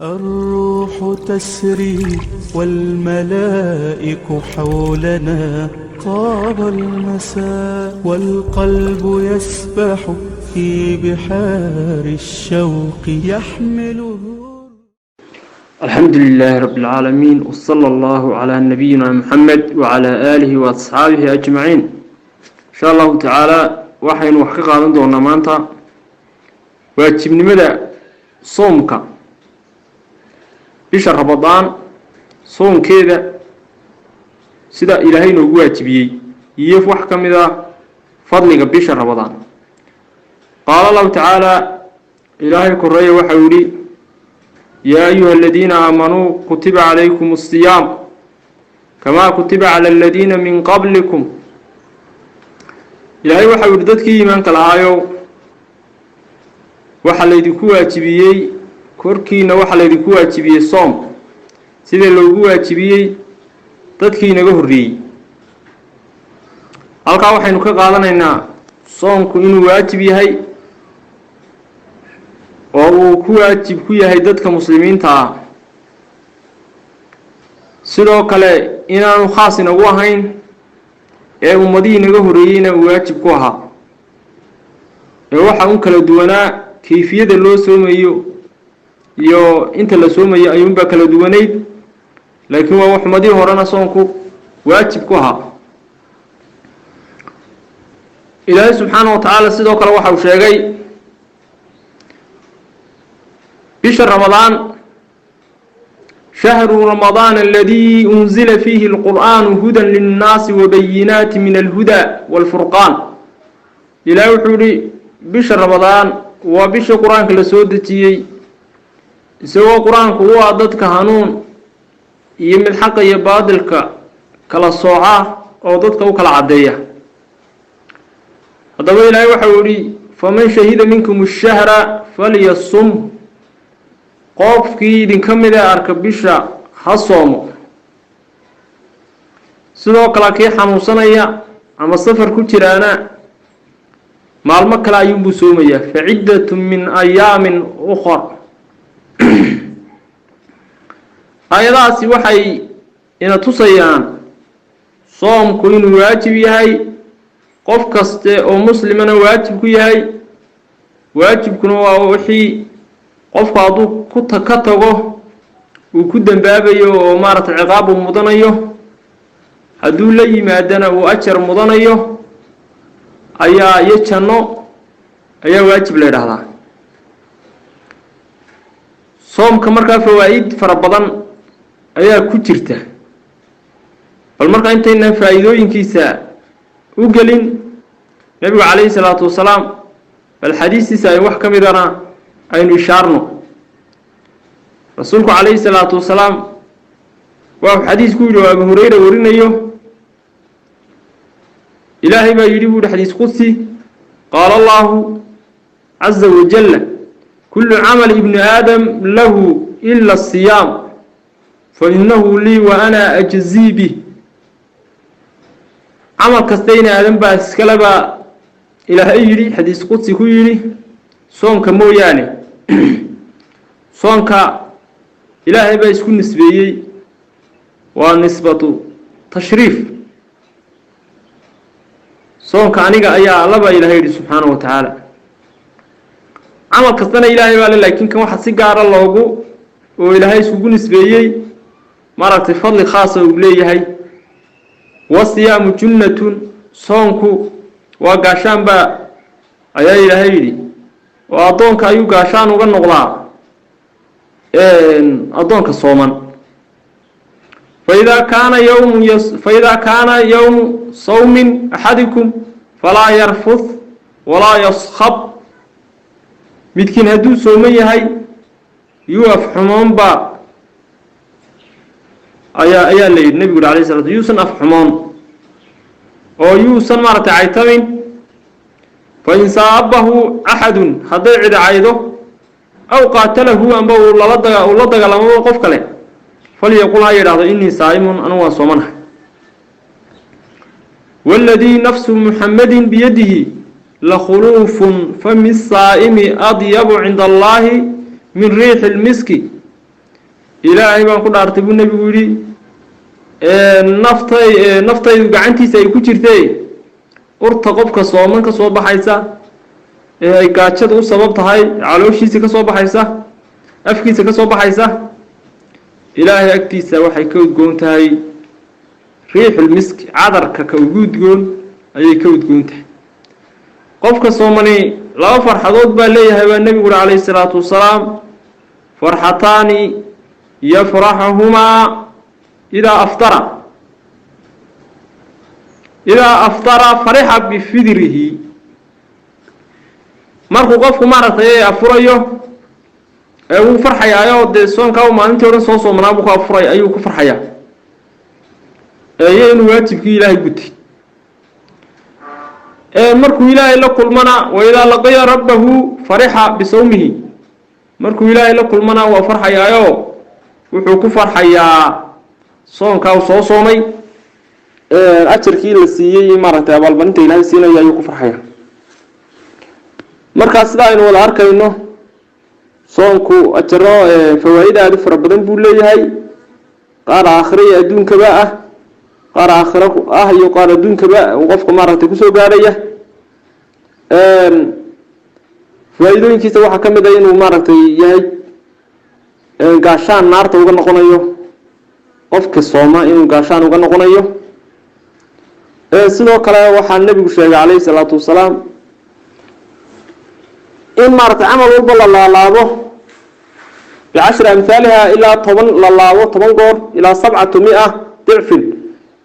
الروح تسري والملائك حولنا طاب المساء والقلب يسبح في بحار الشوق يحمله. الحمد لله رب العالمين وصلى الله على نبينا محمد وعلى آله وأصحابه أجمعين. إن شاء الله تعالى وحين وحقق عن دون مانتا واجبني مدى صومك بشهر رمضان صوم كذا سيدا إلهي نواجبي يفوح كمذا فضلك بشهر رمضان. قال الله تعالى إلهي كرية وحولي يا أيها الذين آمنوا كتب عليكم الصيام كما كتب على الذين من قبلكم. إلهي وحولي ذاتك إيمانك الآيو وحليدكو واجبيي korkiina waxa la idinku waajibiyay soom sida loogu waajibiyay dadkii naga horreeyay. halka waxaynu ka qaadanaynaa soomku inuu waajib yahay oo uu ku waajib ku yahay dadka muslimiinta ah, sidoo kale inaanu khaas inagu ahayn ee ummadii naga horreeyayna uu waajib ku ahaa. waxa uu kala duwanaa kayfiyada loo soomayo iyo inta la soomayo ayuunba kala duwanayd, laakiin waa wax ummadii horena soonku waajib ku ahaa. ilaahay subxaanahu wa tacaala sidoo kale waxa uu sheegay bisha ramadaan shahru ramadaan alladii unzila fiihi alqur'aanu hudan linnaasi wabayinaati min alhuda waalfurqaan. ilaahay wuxuu yihi bisha ramadaan waa bisha qur-aanka la soo dejiyey isagoo qur-aanku u ah dadka hanuun iyo mid xaqa iyo baadilka kala sooca oo dadka u kala caddeeya. haddaba ilaahay waxau yihi faman shahida minkum ashahra falyasum, qofkii idinka mid ee arka bisha ha soomo. sidoo kale kii xanuunsanaya ama safar ku jiraana maalmo kale ayuunbuu soomayaa, faciddatun min ayaamin ukhar. aayadahaasi waxay ina tusayaan soomku inuu waajib yahay, qof kaste oo muslimana waajib ku yahay. waajibkuna waa wixii qofku hadduu ka tago uu ku dambaabayo oo maaragtay ciqaab uu mudanayo, hadduu la yimaadana uu ajar mudanayo ayaa iyo janno ayaa waajib la yidhaahdaa. soomka markaa fawaa'id fara badan ayaa ku jirta, bal markaa intaynan faa'iidooyinkiisa u gelin nebigu calayhi salaatu wasalaam bal xadiistiisa ay wax ka midana aynu ishaarno. rasuulku calayhi salaatu wasalaam waa xadiis ku yidhi oo abu hurayra warinayo, ilaahay baa yidhi buu yihi xadiis qudsi, qaala allahu caza wajalla kullu camal ibni aadam lahu ila asiyaam fainahu lii wa ana ajzii bih. camal kasta ina aadan baa iskale baa ilaahay yidhi, xadiis qudsi ku yidhi, soonka mooyaane. soonka ilaahay baa isku nisbeeyey, waa nisbatu tashriif. soonka aniga ayaa allaba ilaahay yidhi subxaanahu wa tacaala. camal kastana ilaahay baa le, laakiin kan waxa si gaara loogu oo ilaahay iskugu nisbeeyey maaragtay fadli khaasa uu leeyahay. wasiyaamu junnatun, soonku waa gaashaan baa ayaa ilaahay yidhi, oo addoonka ayuu gaashaan uga noqdaa addoonka sooman. faidaa kaana yowmu sawmin axadikum falaa yarfuth walaa yaskhab. midkiin hadduu sooman yahay yuu afxumoonba ayaa la yidhi nebigu alayhi salatu yuusan afxumoon oo yuusan maaragtay caytamin. fa in saabahu axadun, hadday cid caydo aw qaatalahu amba uu la dagaalamo qof kale, falyaqul ha yidhaahdo innii saa'imun, anu waan soomanahay. waaladii nafsu muxammadin biyadihi lakhuluufun fami saa'imi adyabu cinda allaahi min riixi lmiski إلهي بان كل أرتبون نبي ولي نفتي قعنتي سيكون جرتي أرتقب كصومن كصوب حيسا قاتشد وسبب تهاي علوشي سكصوب حيسا أفكي سكصوب حيسا إلهي أكتيسا وحي كود قون تهاي ريح المسك عذر كوجود قون أي كود قون تهاي قفك صومني لا فرحضوض بالليه هو النبي عليه الصلاة والسلام فرحتان يفرحهما إذا أفطر فرح بفدره markuu qofku maaragtay afurayo uu farxayaa oo soonka uu maalintii hore soo soomanaa buu ku afuray ayuu ku farxayaa inuu waajibkii Ilaahay gutay markuu Ilaahay la kulmana wa ila laqiya rabbahu fariha bisawmihi markuu Ilaahay la kulmana waa farxayaa wuxuu ku farxayaa soonka uu soo soomay ajarkii la siiyay maaragtay abaalmarinta Ilaahay siinaya ayuu ku farxayaa marka sida aynu wada arkayno soonku ajro fawaa'id aad u fara badan buu leeyahay qaar aakhirada adduunka qaar aakhiro iyo qaar adduunka qofka maaragtay ku soo gaaraya faa'iidooyinkiisa waxa kamid ah inuu maaragtay yahay gaashaan naarta uga noqonayo qofka sooma inuu gaashaan uga noqonayo sidoo kale waxa nabigu sheegay kaleey salaatu wasalaam إن مرت عمل والله لالابه ب10 أمثالها إلى 10 لالابه 10 قور إلى 700 ضعف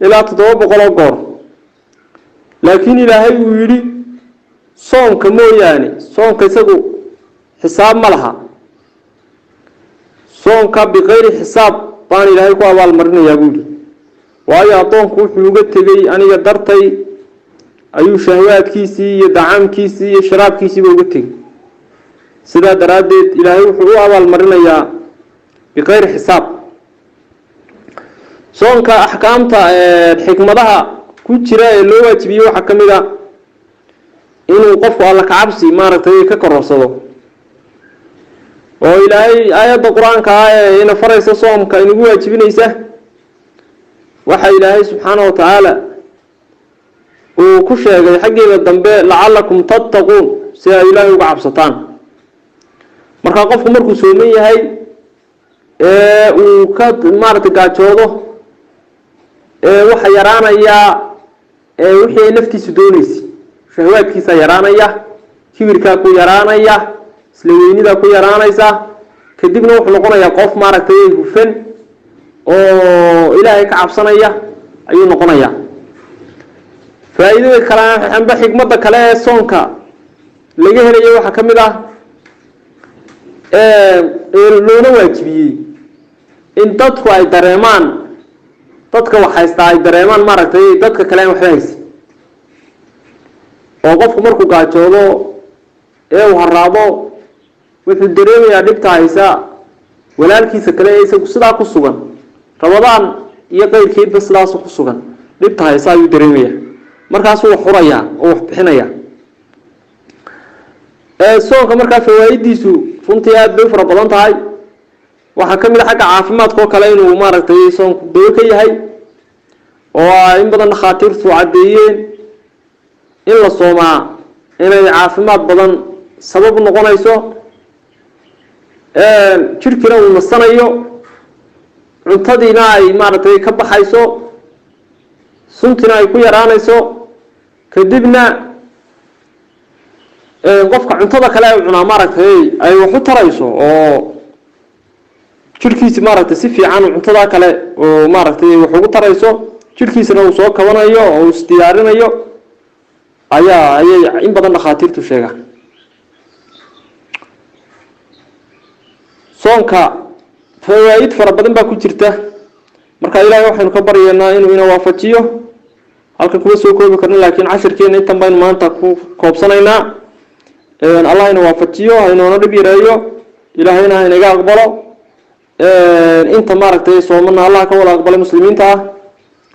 إلى 700 قور لكن إلهي ويلي صوم كمو يعني صوم كيسقو حساب ملها صوم بغير حساب طان إلهي كو أول مرنا يقولي وأي أعطون كو حلوقت تجي أنا قدرتي أيو شهوات كيسي يدعم كيسي يشراب كيسي بوقتي سيدا درادت إلهي وحقوق أول مرنيا بغير حساب صونك أحكامتا حكمتها كتيرا اللي هو تبيو حكمها إنه قفوا على كعبسي مارتي ككرصدو وإلهي آيات القرآن كآية إن فريس صوم كإنه هو تبينيسه وحي إلهي سبحانه وتعالى وكشة حقي الدنباء لعلكم تتقون سيا إلهي وكعبستان marka qofku markuu sooman yahay uu ka maarta gaajoodo waxa yaraanaya wixii naftiisu doonaysi shahwaadkiisa yaraanaya kibirka ku yaraanaya isla weynida ku yaraanaysa kadibna wuxuu noqonayaa qof maartay hufan oo Ilaahay ka cabsanaya ayuu noqonayaa faa'iidada kale amba xikmadda kale ee soonka laga helayo waxa kamid ah loona waajibiyay in dadku ay dareemaan dadka waxa ay dareemaan maaragtay dadka kale wax haysi oo qofku markuu gaajoodo uu haraabo wuxuu dareemayaa dhibta haysa walaalkiisa kale isagu sidaa ku sugan Ramadaan iyo qeyrkeedba sidaas ku sugan dhibta haysa ayuu dareemayaa markaas uu xuraya oo wax bixinaya soonka marka fawaa'idiisu runtii aad bay fara badan tahay waxa kamid ah xagga caafimaadka kale inuu maaragtay soonku dawo ka yahay oo in badan dhakhaatiirtu cadeeyeen in la soomaa inay caafimaad badan sabab noqonayso jirkina uu nasanayo cuntadiina ay maaragtay ka baxayso suntina ay ku yaraanayso kadibna qofka cuntada kale ay cunaa maaragtay ay wax u tarayso oo jirkiisa maaragtay si fiican cuntada kale oo maaragtay wax ugu tarayso jirkiisana uu soo kabanayo oo isdiyaarinayo ayaa in badan dhakhaatiirtu sheegaan soonka fawaa'id fara badan baa ku jirta marka Ilaahay waxaanu ka baryeynaa inuu ina waafajiyo halka kuma soo koobi karno laakiin cashirkeena intan baan maanta ku koobsanaynaa الله إنه وفتيه إنه نبي رأيه إلهنا إنه أقبله أنت مارك تيسو من الله كولا أقبل المسلمين تا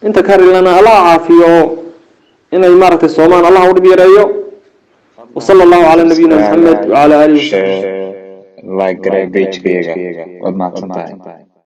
أنت كاري لنا الله عافيه إنه مارك تيسو من الله نبي رأيه وصلى الله على نبينا محمد وعلى آله وصحبه. Like great